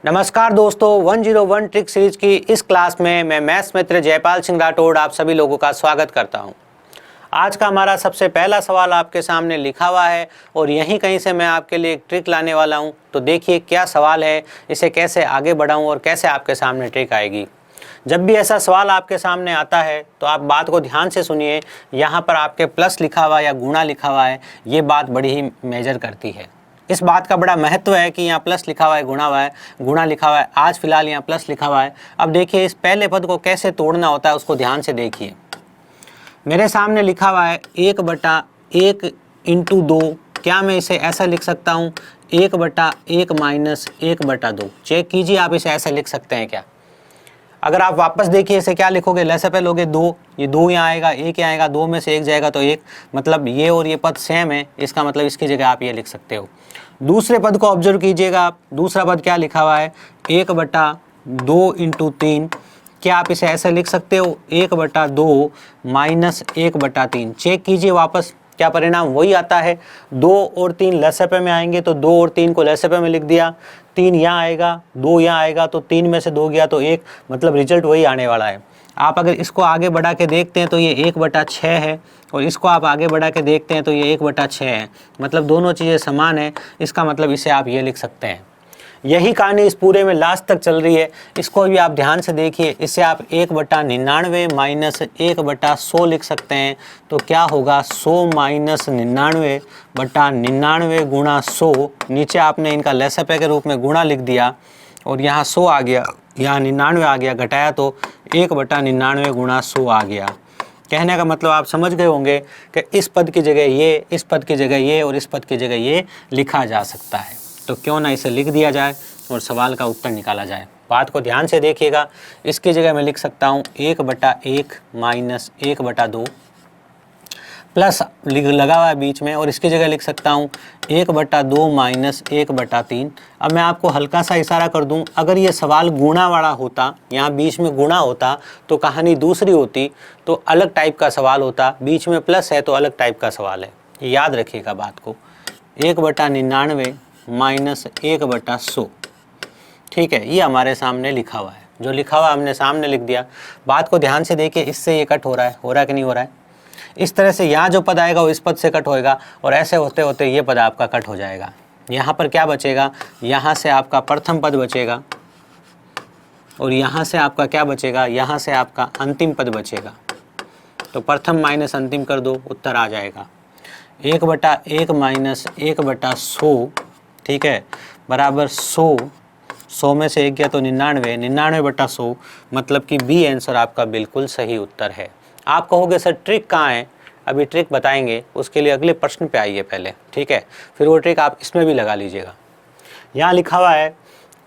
नमस्कार दोस्तों, 101 trick series की इस क्लास में मैं मैथ्स मित्र जयपाल सिंह राठौड़ आप सभी लोगों का स्वागत करता हूं। आज का हमारा सबसे पहला सवाल आपके सामने लिखा हुआ है और यहीं कहीं से मैं आपके लिए एक ट्रिक लाने वाला हूं। तो देखिए क्या सवाल है, इसे कैसे आगे बढ़ाऊं और कैसे आपके सामने ट्रिक आएगी। जब भी ऐसा सवाल आपके सामने आता है तो आप बात को ध्यान से सुनिए। यहाँ पर आपके प्लस लिखा हुआ या गुणा लिखा हुआ है, ये बात बड़ी ही मेजर करती है। इस बात का बड़ा महत्व है कि यहाँ प्लस लिखा हुआ है, गुणा लिखा हुआ है। आज फिलहाल यहाँ प्लस लिखा हुआ है। अब देखिए इस पहले पद को कैसे तोड़ना होता है, उसको ध्यान से देखिए। मेरे सामने लिखा हुआ है 1/1 इंटू 2। क्या मैं इसे ऐसा लिख सकता हूँ 1/1 माइनस 1/2? चेक कीजिए, आप इसे ऐसा लिख सकते हैं क्या? अगर आप वापस देखिए इसे क्या लिखोगे, लैसे पे लोगे 2, ये 2 यहाँ आएगा, 1 यहाँ आएगा, 2 में से 1 जाएगा तो 1, मतलब ये और ये पद सेम है। इसका मतलब इसकी जगह आप ये लिख सकते हो। दूसरे पद को ऑब्जर्व कीजिएगा आप। दूसरा पद क्या लिखा हुआ है 1/2 इंटू 3। क्या आप इसे ऐसे लिख सकते हो 1/2 माइनस 1/3? चेक कीजिए वापस, क्या परिणाम वही आता है। 2 और 3 लसपे में आएंगे तो 2 और 3 को लसपे में लिख दिया। 3 यहाँ आएगा, 2 यहाँ आएगा, तो 3 में से 2 गया तो 1, मतलब रिजल्ट वही आने वाला है। आप अगर इसको आगे बढ़ा के देखते हैं तो ये 1/6 है और इसको आप आगे बढ़ा के देखते हैं तो ये 1/6 है, मतलब दोनों चीज़ें समान है। इसका मतलब इसे आप ये लिख सकते हैं। यही कहानी इस पूरे में लास्ट तक चल रही है। इसको भी आप ध्यान से देखिए। इससे आप 1/99 माइनस 1/100 लिख सकते हैं। तो क्या होगा 100 माइनस 99/99 गुणा 100। नीचे आपने इनका लसपे के रूप में गुणा लिख दिया और यहाँ 100 आ गया, यहाँ 99 आ गया, घटाया तो 1/99 गुणा 100 आ गया। कहने का मतलब आप समझ गए होंगे कि इस पद की जगह ये, इस पद की जगह ये और इस पद की जगह ये लिखा जा सकता है। तो क्यों ना इसे लिख दिया जाए और सवाल का उत्तर निकाला जाए। बात को ध्यान से देखिएगा। इसकी जगह मैं लिख सकता हूँ 1/1 माइनस 1/2 प्लस लगा हुआ है बीच में, और इसकी जगह लिख सकता हूँ 1/2 माइनस 1/3। अब मैं आपको हल्का सा इशारा कर दूं, अगर ये सवाल गुणा वाला होता, यहाँ बीच में गुणा होता तो कहानी दूसरी होती, तो अलग टाइप का सवाल होता। बीच में प्लस है तो अलग टाइप का सवाल है, याद रखिएगा बात को। 1/99 माइनस 1/100, ठीक है, ये हमारे सामने लिखा हुआ है। जो लिखा हुआ हमने सामने लिख दिया। बात को ध्यान से देखिए, इससे ये कट हो रहा है कि नहीं हो रहा है। इस तरह से यहाँ जो पद आएगा वो इस पद से कट होएगा और ऐसे होते होते ये पद आपका कट हो जाएगा। यहाँ पर क्या बचेगा, यहाँ से आपका प्रथम पद बचेगा और यहाँ से आपका क्या बचेगा, यहाँ से आपका अंतिम पद बचेगा। तो प्रथम माइनस अंतिम कर दो, उत्तर आ जाएगा 1/1 माइनस 1/100, ठीक है, बराबर 100 में से 1 गया तो 99/100, मतलब कि बी आंसर आपका बिल्कुल सही उत्तर है। आप कहोगे सर ट्रिक कहाँ है, अभी ट्रिक बताएंगे, उसके लिए अगले प्रश्न पे आइए पहले, ठीक है, फिर वो ट्रिक आप इसमें भी लगा लीजिएगा। यहाँ लिखा हुआ है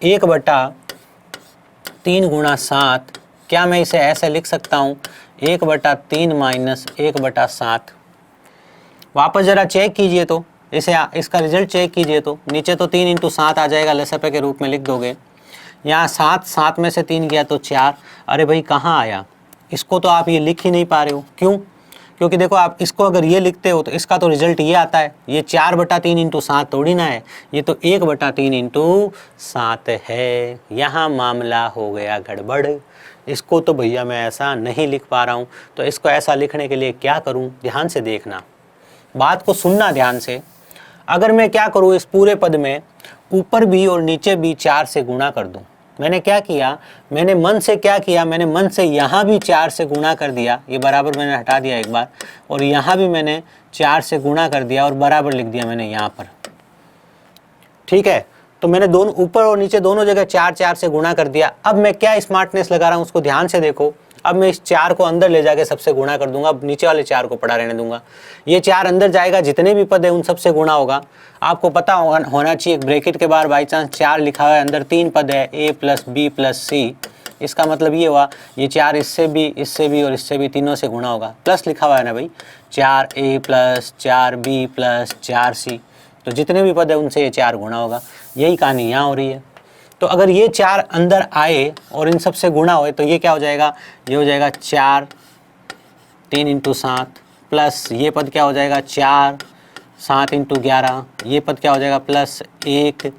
1/3 गुणा 7। क्या मैं इसे ऐसे लिख सकता हूँ 1/3 माइनस 1/7? वापस ज़रा चेक कीजिए तो इसे, इसका रिजल्ट चेक कीजिए तो नीचे तो 3 × 7 आ जाएगा, लसपे के रूप में लिख दोगे। यहाँ 7 में से 3 गया तो 4। अरे भाई कहाँ आया, इसको तो आप ये लिख ही नहीं पा रहे हो। क्यों? क्योंकि देखो आप इसको अगर ये लिखते हो तो इसका तो रिजल्ट ये आता है। ये 4/3 × 7 थोड़ी ना है, ये तो 1/3 × 7 है। यहाँ मामला हो गया गड़बड़। इसको तो भैया मैं ऐसा नहीं लिख पा रहा हूँ। तो इसको ऐसा लिखने के लिए क्या करूँ, ध्यान से देखना, बात को सुनना ध्यान से। अगर मैं क्या करूँ, इस पूरे पद में ऊपर भी और नीचे भी 4 से गुणा कर दूँ। मैंने क्या किया, मैंने मन से क्या किया, मैंने मन से यहाँ भी 4 से गुणा कर दिया, ये बराबर मैंने हटा दिया एक बार, और यहाँ भी मैंने 4 से गुणा कर दिया और बराबर लिख दिया मैंने यहाँ पर, ठीक है। तो मैंने दोनों ऊपर और नीचे दोनों जगह 4 से गुणा कर दिया। अब मैं क्या स्मार्टनेस लगा रहा हूँ उसको ध्यान से देखो। अब मैं इस 4 को अंदर ले जाके सबसे गुणा कर दूंगा, अब नीचे वाले 4 को पड़ा रहने दूंगा। ये 4 अंदर जाएगा, जितने भी पद है उन सबसे गुणा होगा। आपको पता होना चाहिए एक ब्रैकेट के बाहर बाई चांस 4 लिखा हुआ है, अंदर 3 पद है a + b + c। इसका मतलब ये हुआ ये 4 इससे भी और इससे भी तीनों से गुणा होगा। प्लस लिखा हुआ है ना भाई, 4a + 4b + 4c, तो जितने भी पद है उनसे ये 4 गुणा होगा। यही कहानी यहाँ हो रही है। तो अगर ये 4 अंदर आए और इन सब से गुणा होए तो ये क्या हो जाएगा, ये हो जाएगा 4 3 × 7 प्लस ये पद क्या हो जाएगा 4 7 × 11, ये पद क्या हो जाएगा +1,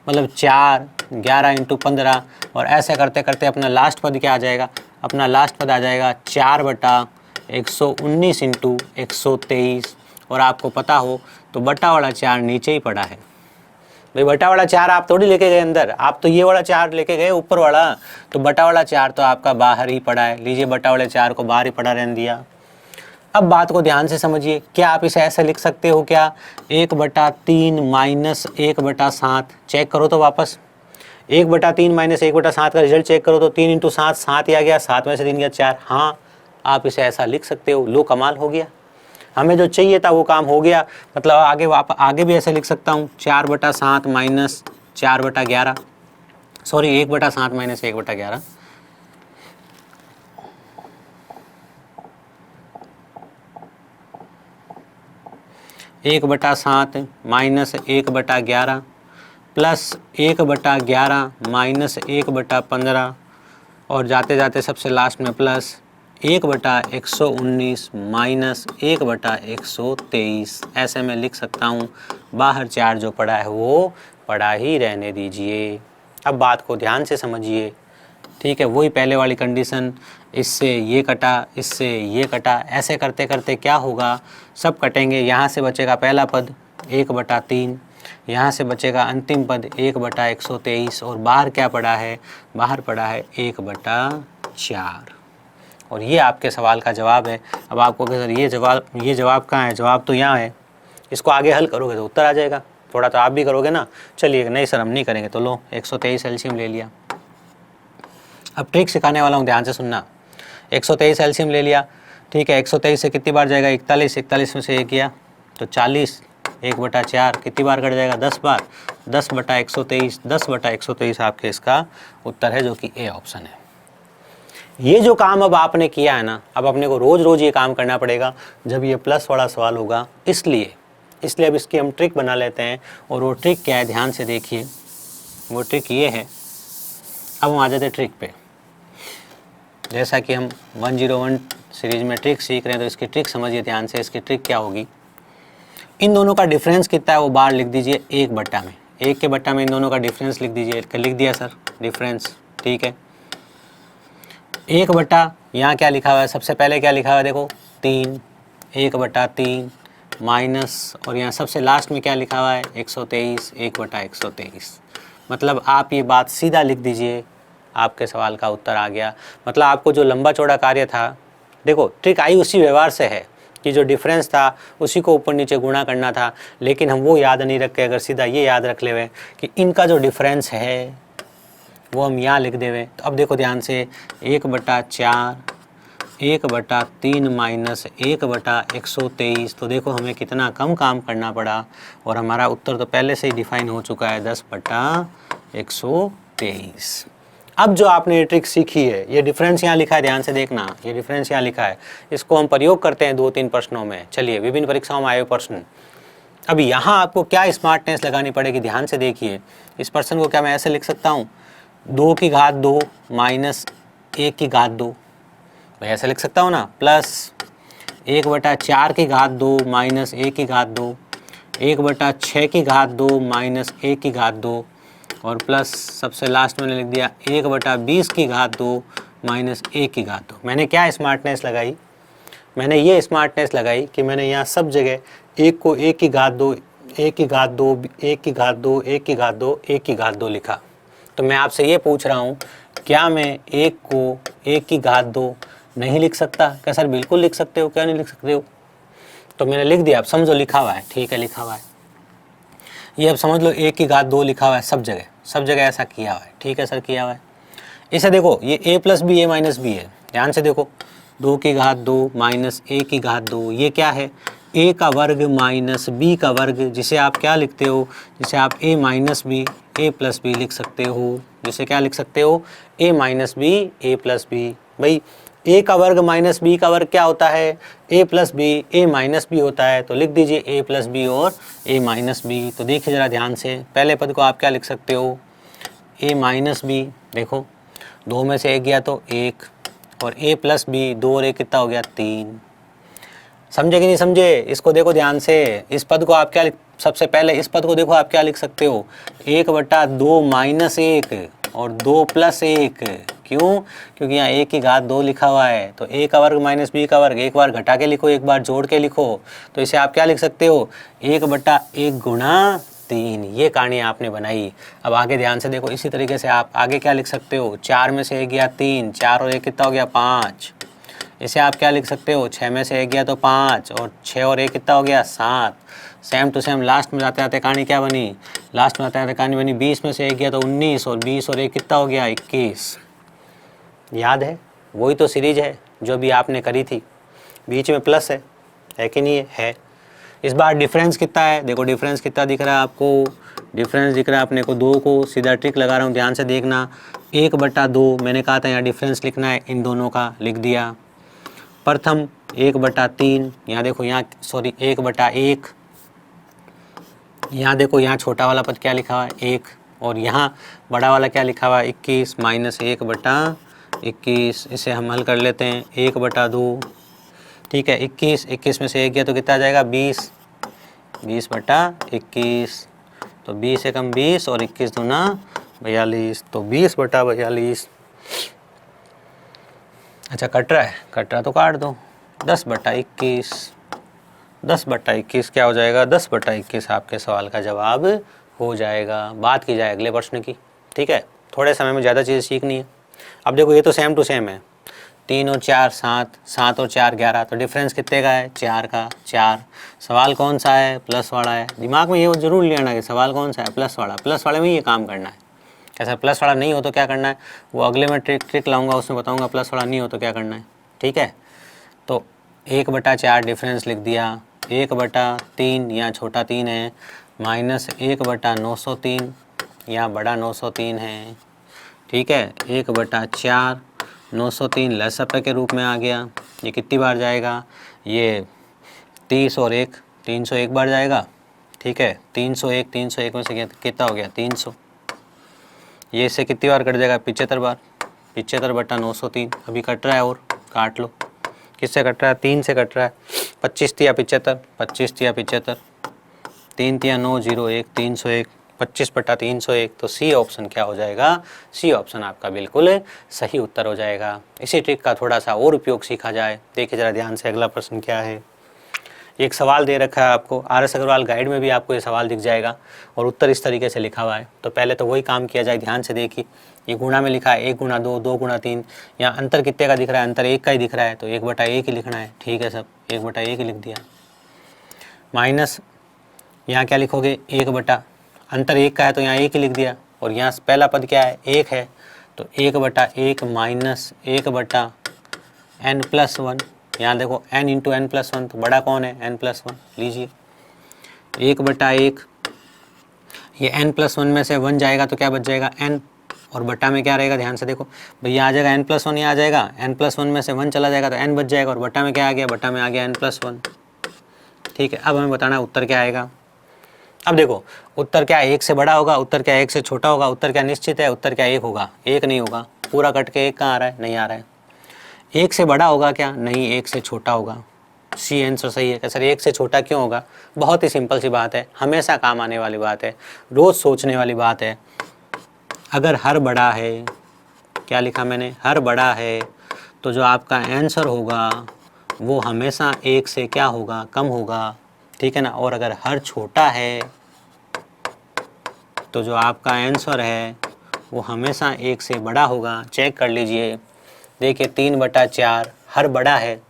मतलब 4 11 इंटू 15 और ऐसे करते करते अपना लास्ट पद क्या आ जाएगा, अपना लास्ट पद आ जाएगा 4/119 इंटू 123। और आपको पता हो तो बटा वाला 4 नीचे ही पड़ा है। भाई बटा वाला 4 आप थोड़ी लेके गए अंदर, आप तो ये वाला 4 लेके गए ऊपर वाला, तो बटा वाला 4 तो आपका बाहर ही पड़ा है। लीजिए बटा वाले 4 को बाहर ही पड़ा रहने दिया। अब बात को ध्यान से समझिए, क्या आप इसे ऐसे लिख सकते हो क्या, 1/3 माइनस 1/7। चेक करो तो वापस 1/3 माइनस 1/7 का रिजल्ट चेक करो तो 3 इंटू 7 7 ही आ गया, 7 में से 3 गया 4। हाँ आप इसे ऐसा लिख सकते हो। लो कमाल हो गया, हमें जो चाहिए था वो काम हो गया। मतलब आगे भी ऐसे लिख सकता हूँ 4/7 minus 4/11, sorry 1/7 minus 1/11। 1/7 minus 1/11 plus 1/11 minus 1/15 और जाते जाते सबसे लास्ट में प्लस 1/119 माइनस 1/123। ऐसे में लिख सकता हूँ। बाहर 4 जो पड़ा है वो पड़ा ही रहने दीजिए। अब बात को ध्यान से समझिए, ठीक है। वही पहले वाली कंडीशन, इससे ये कटा, इससे ये कटा, ऐसे करते करते क्या होगा, सब कटेंगे। यहाँ से बचेगा पहला पद 1/3, यहाँ से बचेगा अंतिम पद 1/123 और बाहर क्या पड़ा है, बाहर पड़ा है 1/4। और ये आपके सवाल का जवाब है। अब आपको सर ये जवाब कहाँ है, जवाब तो यहाँ है। इसको आगे हल करोगे तो उत्तर आ जाएगा। थोड़ा तो आप भी करोगे ना। चलिए नहीं सर हम नहीं करेंगे, तो लो 123 एलसीएम ले लिया। अब ट्रिक सिखाने वाला हूँ, ध्यान से सुनना। 123 एलसीएम ले लिया, ठीक है। 123 से कितनी बार जाएगा, 41, 41 में से 1 गया तो 40, 1/4 कितनी बार कट जाएगा, 10 बार, 10/123, 10/123 आपके इसका उत्तर है, जो कि ए ऑप्शन है। ये जो काम अब आपने किया है ना, अब अपने को रोज़ रोज़ ये काम करना पड़ेगा जब ये प्लस वाला सवाल होगा। इसलिए अब इसकी हम ट्रिक बना लेते हैं। और वो ट्रिक क्या है, ध्यान से देखिए। वो ट्रिक ये है, अब हम आ जाते हैं ट्रिक पे। जैसा कि हम 101 सीरीज में ट्रिक सीख रहे हैं, तो इसकी ट्रिक समझिए ध्यान से। इसकी ट्रिक क्या होगी, इन दोनों का डिफरेंस कितना है वो बाहर लिख दीजिए 1 बट्टा में। 1 के बट्टा में इन दोनों का डिफरेंस लिख दीजिए। लिख दिया सर डिफरेंस, ठीक है। 1 बट्टा यहाँ क्या लिखा हुआ है, सबसे पहले क्या लिखा हुआ है देखो 3, 1/3 माइनस, और यहाँ सबसे लास्ट में क्या लिखा हुआ है 123, 1/123। मतलब आप ये बात सीधा लिख दीजिए, आपके सवाल का उत्तर आ गया। मतलब आपको जो लंबा चौड़ा कार्य था, देखो ट्रिक आई उसी व्यवहार से है कि जो डिफरेंस था उसी को ऊपर नीचे गुणा करना था, लेकिन हम वो याद नहीं रखे। अगर सीधा ये याद रख ले कि इनका जो डिफरेंस है वो हम यहाँ लिख देवे, तो अब देखो ध्यान से 1/4, 1/3 माइनस 1/123। तो देखो हमें कितना कम काम करना पड़ा और हमारा उत्तर तो पहले से ही डिफाइन हो चुका है 10/123। अब जो आपने ये ट्रिक सीखी है, ये डिफरेंस यहाँ लिखा है, ध्यान से देखना, ये डिफरेंस यहाँ लिखा है। इसको हम प्रयोग करते हैं 2-3 प्रश्नों में। चलिए, विभिन्न परीक्षाओं में आए हुए प्रश्न। अब यहाँ आपको क्या स्मार्टनेस लगानी पड़ेगी, ध्यान से देखिए। इस प्रश्न को क्या मैं ऐसे लिख सकता हूँ, 2 की घात 2 माइनस 1 की घात 2, भाई ऐसे लिख सकता हूँ ना। प्लस 1/4 की घात 2 माइनस 1 की घात 2, 1/6 की घात 2 माइनस 1 की घात 2, और प्लस सबसे लास्ट मैंने लिख दिया 1/20 की घात 2 माइनस 1 की घात 2। मैंने क्या स्मार्टनेस लगाई, मैंने ये स्मार्टनेस लगाई कि मैंने यहाँ सब जगह 1 को 1 की घात 2, 1 की घात 2, 1 की घात 2, 1 की घात 2, 1 की घात 2 लिखा। तो मैं आपसे ये पूछ रहा हूँ, क्या मैं 1 को 1 की घात 2 नहीं लिख सकता? क्या सर बिल्कुल लिख सकते हो, क्या नहीं लिख सकते हो? तो मैंने लिख दिया, अब समझो लिखा हुआ है, ठीक है लिखा हुआ है ये। अब समझ लो 1 की घात 2 लिखा हुआ है सब जगह ऐसा किया हुआ है, ठीक है सर किया हुआ है। इसे देखो, ये a plus B A minus B है, ध्यान से देखो। 2 की घात 2 माइनस 1 की घात 2, ये क्या है, a का वर्ग माइनस b का वर्ग, जिसे आप क्या लिखते हो, जिसे आप a minus B A plus B लिख सकते हो। जिसे क्या लिख सकते हो, a minus B A plus B. भाई a का वर्ग माइनस b का वर्ग क्या होता है, a plus B A minus B होता है। तो लिख दीजिए a प्लस बी और a माइनस बी। तो देखिए ज़रा ध्यान से, पहले पद को आप क्या लिख सकते हो, a माइनस बी। देखो 2 में से 1 गया तो 1, और a प्लस बी, 2 और 1 कितना हो गया 3। समझे कि नहीं समझे? इसको देखो ध्यान से, इस पद को आप क्या सबसे पहले इस पद को देखो, आप क्या लिख सकते हो, 1/2 माइनस 1 और 2 प्लस 1। क्यों? क्योंकि यहाँ 1 की घात 2 लिखा हुआ है, तो a का वर्ग माइनस b का वर्ग, एक बार घटा के लिखो, एक बार जोड़ के लिखो, तो इसे आप क्या लिख सकते हो, 1/1 गुणा 3। ये कहानी आपने बनाई। अब आगे ध्यान से देखो, इसी तरीके से आप आगे क्या लिख सकते हो, 4 में से 1 गया 3, 4 और 1 कितना हो गया 5। इसे आप क्या लिख सकते हो, 6 में से 1 गया तो 5 और 6 और 1 कितना हो गया 7। सेम टू सेम लास्ट में जाते जाते कहानी क्या बनी, लास्ट में जाते जाते कहानी बनी 20 में से 1 गया तो 19 और 20 और 1 कितना हो गया 21। याद है? वही तो सीरीज है जो भी आपने करी थी, बीच में प्लस है कि नहीं है? इस बार डिफरेंस कितना है, देखो डिफरेंस कितना दिख रहा है आपको, डिफरेंस दिख रहा है अपने को 2 को, सीधा ट्रिक लगा रहा हूँ, ध्यान से देखना। 1/2 मैंने कहा था यहाँ डिफरेंस लिखना है, इन दोनों का लिख दिया। प्रथम 1/3, यहाँ देखो, यहाँ सॉरी 1/1, यहाँ देखो, यहाँ छोटा वाला पद क्या लिखा हुआ है 1, और यहाँ बड़ा वाला क्या लिखा हुआ है 21 माइनस 1/21। इसे हम हल कर लेते हैं, 1/2, ठीक है, 21 में से 1 गया तो कितना आ जाएगा 20, 20/21, तो 20 एकम 20 और 21 दूना 42, तो 20/42। अच्छा कट रहा तो काट दो, 10/21, 10/21 क्या हो जाएगा, 10/21 आपके सवाल का जवाब हो जाएगा। बात की जाए अगले प्रश्न की, ठीक है, थोड़े समय में ज़्यादा चीज़ें सीखनी है। अब देखो ये तो सेम टू सेम है, 3 और 4 7, 7 और 4 11, तो डिफरेंस कितने का है 4 का। 4 सवाल कौन सा है, प्लस वाला है। दिमाग में ये जरूर लेना कि सवाल कौन सा है, प्लस वाला। प्लस वाले में ये काम करना है। ऐसा प्लस वाला नहीं हो तो क्या करना है, वो अगले में ट्रिक लाऊंगा, उसमें बताऊंगा प्लस वाला नहीं हो तो क्या करना है, ठीक है। तो 1/4 डिफरेंस लिख दिया, 1/3 यहाँ छोटा 3 है, माइनस 1/903 यहाँ बड़ा 903 है, ठीक है। 1/4 903 लसअप के रूप में आ गया। ये कितनी बार जाएगा, ये 30 और 1 301 बार जाएगा, ठीक है। 301 में से कितना हो गया 300, ये इससे कितनी बार कट जाएगा 75 बार, 75/903। अभी कट रहा है और काट लो, किससे कट रहा है 3 से कट रहा है, 25 तिया 75, 25 तिया 75, 3 तिया 9 0 1 301, 25/301। तो सी ऑप्शन क्या हो जाएगा, सी ऑप्शन आपका बिल्कुल सही उत्तर हो जाएगा। इसी ट्रिक का थोड़ा सा और उपयोग सीखा जाए। देखिए ज़रा ध्यान से, अगला प्रश्न क्या है। एक सवाल दे रखा है आपको, RS अग्रवाल गाइड में भी आपको ये सवाल दिख जाएगा और उत्तर इस तरीके से लिखा हुआ है। तो पहले तो वही काम किया जाए, ध्यान से देखिए। ये गुणा में लिखा है 1 गुणा 2, 2 गुणा 3। यहाँ अंतर कितने का दिख रहा है, अंतर 1 का ही दिख रहा है, तो 1/1 ही लिखना है, ठीक है सब, 1/1 ही लिख दिया। माइनस यहाँ क्या लिखोगे, अंतर 1 का है तो यहाँ 1 ही लिख दिया, और यहाँ पहला पद क्या है 1 है, तो 1/1 माइनस 1/n+1। यहाँ देखो n इंटू n+1, तो बड़ा कौन है n+1, लीजिए 1/1, ये n+1 में से 1 जाएगा तो क्या बच जाएगा n, और बटा में क्या रहेगा, ध्यान से देखो भैया, आ जाएगा n+1, यहाँ आ जाएगा n+1 में से 1 चला जाएगा तो n बच जाएगा, और बटा में क्या आ गया, बटा में आ गया n+1, ठीक है। अब हमें बताना है उत्तर क्या आएगा। अब देखो उत्तर क्या 1 से बड़ा होगा, उत्तर क्या 1 से छोटा होगा, उत्तर क्या निश्चित है, उत्तर क्या 1 होगा, 1 नहीं होगा, पूरा कट के 1 कहाँ आ रहा है, नहीं आ रहा है। 1 से बड़ा होगा क्या, नहीं, 1 से छोटा होगा, सी आंसर सही है। सर 1 से छोटा क्यों होगा, बहुत ही सिंपल सी बात है, हमेशा काम आने वाली बात है, रोज़ सोचने वाली बात है। अगर हर बड़ा है, क्या लिखा मैंने, हर बड़ा है, तो जो आपका आंसर होगा वो हमेशा 1 से क्या होगा, कम होगा, ठीक है ना। और अगर हर छोटा है तो जो आपका आंसर है वो हमेशा 1 से बड़ा होगा। चेक कर लीजिए, देखिए 3/4 हर बड़ा है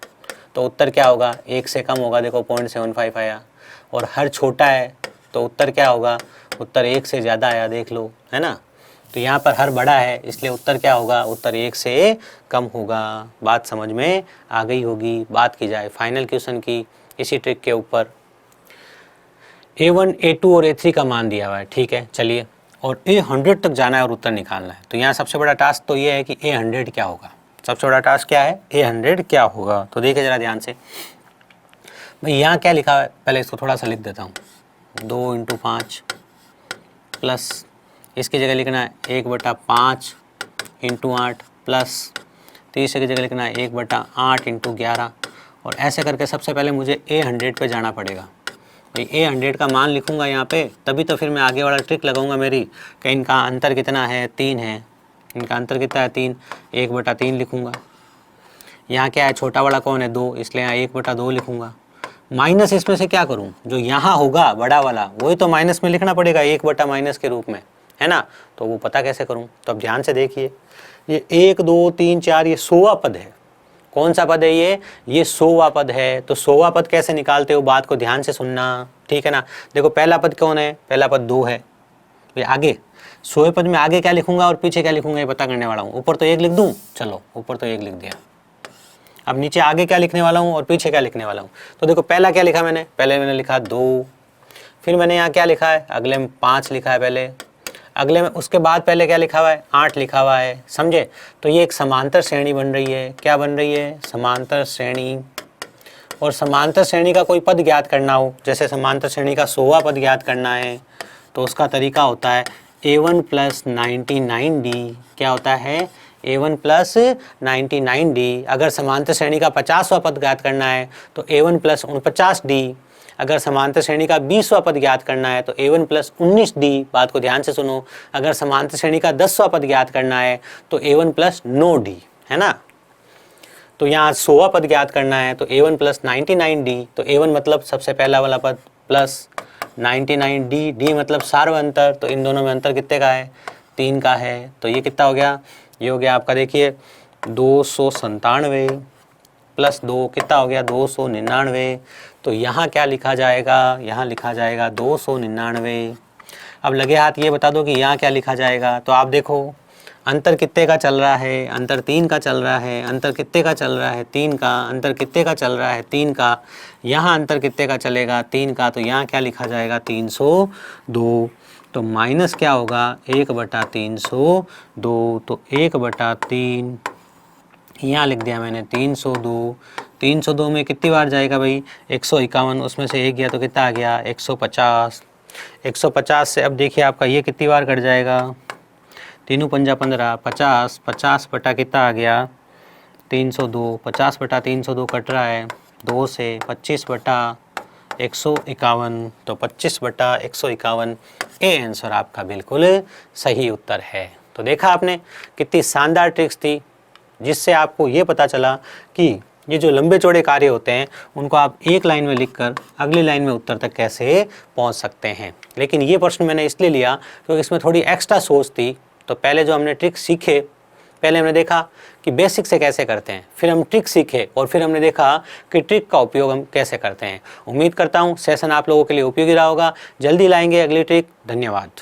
तो उत्तर क्या होगा, 1 से कम होगा, देखो 0.75 आया, और हर छोटा है तो उत्तर क्या होगा, उत्तर 1 से ज़्यादा आया, देख लो, है ना। तो यहाँ पर हर बड़ा है इसलिए उत्तर क्या होगा, उत्तर 1 से कम होगा। बात समझ में आ गई होगी। बात की जाए फाइनल क्वेश्चन की, इसी ट्रिक के ऊपर A1 A2 और A3 का मान दिया हुआ है, ठीक है, चलिए, और A100 तक जाना है और उत्तर निकालना है। तो यहाँ सबसे बड़ा टास्क तो ये है कि A100 क्या होगा, सबसे बड़ा टास्क क्या है, A100 क्या होगा। तो देखिए ज़रा ध्यान से, भाई यहाँ क्या लिखा है, पहले इसको थोड़ा सा लिख देता हूँ, 2 × 5 प्लस इसकी जगह लिखना है 1/5 × 8 प्लस तीसरे की जगह लिखना है 1/8 × 11, और ऐसे करके सबसे पहले मुझे A100 पे जाना पड़ेगा। ये 100 का मान लिखूंगा यहाँ पे, तभी तो फिर मैं आगे वाला ट्रिक लगाऊंगा मेरी कि इनका अंतर कितना है, 3 है। इनका अंतर कितना है, 3, 1/3 लिखूंगा। यहाँ क्या है, छोटा वाला कौन है, 2, इसलिए यहाँ 1/2 लिखूंगा। माइनस इसमें से क्या करूँ, जो यहाँ होगा बड़ा वाला वही तो माइनस में लिखना पड़ेगा, 1/- के रूप में, है ना। तो वो पता कैसे करूँ, तो अब ध्यान से देखिए, ये 1 2 3 4 ये 100वां पद है। कौन सा पद है ये 100वां पद है। तो 100वां पद कैसे निकालते हो, बात को ध्यान से सुनना, ठीक है ना। देखो पहला पद कौन है, पहला पद 2 है। ये आगे 100वें पद में आगे क्या लिखूंगा और पीछे क्या लिखूंगा ये पता करने वाला हूँ। ऊपर तो 1 लिख दूँ, चलो ऊपर तो 1 लिख दिया। अब नीचे आगे क्या लिखने वाला हूँ और पीछे क्या लिखने वाला हूँ। तो देखो पहला क्या लिखा मैंने, पहले मैंने लिखा 2, फिर मैंने यहाँ क्या लिखा है, अगले में 5 लिखा है पहले, अगले में उसके बाद पहले क्या लिखा हुआ है, 8 लिखा हुआ है, समझे। तो ये एक समांतर श्रेणी बन रही है। क्या बन रही है, समांतर श्रेणी। और समांतर श्रेणी का कोई पद ज्ञात करना हो, जैसे समांतर श्रेणी का 100वां पद ज्ञात करना है, तो उसका तरीका होता है A1 + 99D। क्या होता है, A1 + 99D। अगर समांतर श्रेणी का 50वां पद ज्ञात करना है तो A1 + 49D। अगर समांतर श्रेणी का 20वां पद ज्ञात करना है तो A1 + 19D। बात को ध्यान से सुनो। अगर समांतर श्रेणी का 10वां पद ज्ञात करना है तो A1 + 9D, है ना। तो यहाँ 100वां पद ज्ञात करना है तो A1 + 99D। तो A1 मतलब सबसे पहला वाला पद प्लस 99D, D मतलब सार्व अंतर। तो इन दोनों में अंतर कितने का है, 3 का है। तो ये कितना हो गया, ये हो गया आपका देखिए 297 + 2 कितना हो गया, 299। तो यहाँ क्या लिखा जाएगा, यहाँ लिखा जाएगा 299। अब लगे हाथ ये बता दो कि यहाँ क्या लिखा जाएगा। तो आप देखो अंतर कितने का चल रहा है, अंतर 3 का चल रहा है। अंतर कितने का चल रहा है, 3 का। अंतर कितने का चल रहा है, 3 का। यहाँ अंतर कितने का चलेगा, 3 का। तो यहाँ क्या लिखा जाएगा, 302। तो माइनस क्या होगा, 1/302। तो 1/3 यहाँ लिख दिया मैंने 302। 302 में कितनी बार जाएगा भाई, 151। उसमें से 1 गया तो कितना आ गया, 150। 150 से अब देखिए आपका ये कितनी बार कट जाएगा, 3 पंजा 15, 50। 50 बटा कितना आ गया, 302। 50/302 कट रहा है 2 से, 25/151। तो 25/151 ये आंसर आपका बिल्कुल सही उत्तर है। तो देखा आपने कितनी शानदार ट्रिक्स थी, जिससे आपको ये पता चला कि ये जो लंबे चौड़े कार्य होते हैं उनको आप एक लाइन में लिखकर अगली लाइन में उत्तर तक कैसे पहुंच सकते हैं। लेकिन ये प्रश्न मैंने इसलिए लिया क्योंकि इसमें थोड़ी एक्स्ट्रा सोच थी। तो पहले जो हमने ट्रिक सीखे, पहले हमने देखा कि बेसिक से कैसे करते हैं, फिर हम ट्रिक सीखे और फिर हमने देखा कि ट्रिक का उपयोग हम कैसे करते हैं। उम्मीद करता हूँ सेशन आप लोगों के लिए उपयोगी रहा होगा। जल्दी लाएंगे अगली ट्रिक। धन्यवाद।